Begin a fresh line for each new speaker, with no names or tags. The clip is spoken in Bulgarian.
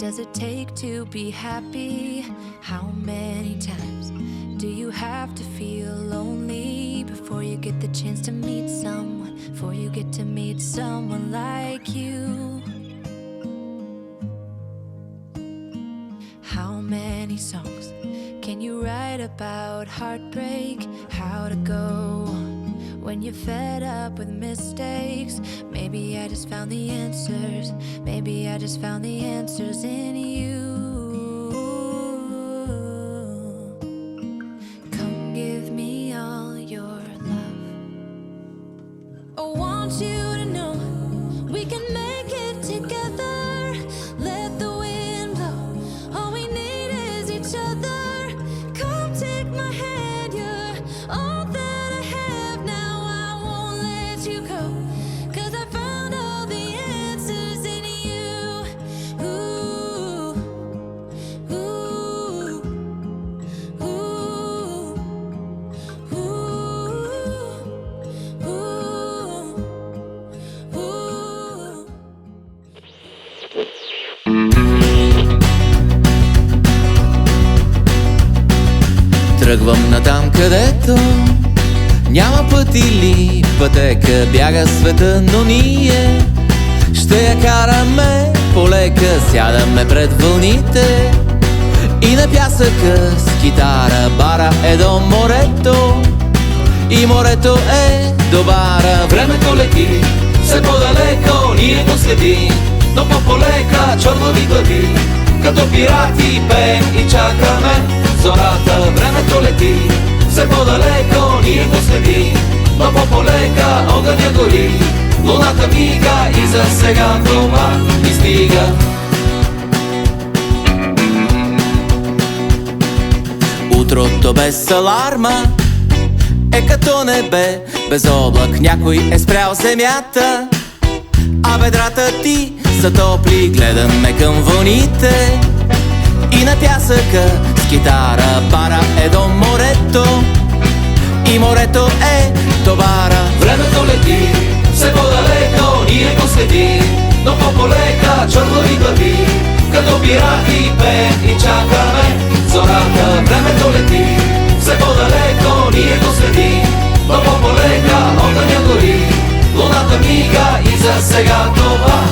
does it take to be happy? How many times do you have to feel lonely before you get the chance to meet someone, before you get to meet someone like you? How many songs can you write about heartbreak? How to go when you're fed up with mistakes? Maybe I just found the answers. Maybe I just found the answers in you. Come give me all your love. I want you to know we can make it together. Let the wind blow. All we need is each other. Come take my hand. You're all that I have now. I won't let you go, 'cause I found all the answers in you. Ooh, ooh, ooh, ooh, ooh.
Тръгвам натам, където няма път или пътека, бяга света, но ние ще я караме полека. Сядаме пред вълните и на пясъка с китара. Бара е до морето и морето е до бара. Времето лети все по-далеко, ние го следим, но по-полека чорнови глави. Като пирати пеем и чакаме зората. Времето лети все по-далеко, ние го следим, но по-полека огъня гори. Луната мига и за сега това ни стига. Утрото без аларма е като небе без облак. Някой е спрял земята, а ведрата ти са топли. Гледаме към вълните и на пясъка с китара. Бара е до морето и морето е до бара. Времето лети все по-далеко, ние го следим, но по-полека чорнови глави. Като пирати пеем и чакаме зората. Времето лети все по-далеко, ние го следим, но по-полека огъня гори. Луната мига и за сега това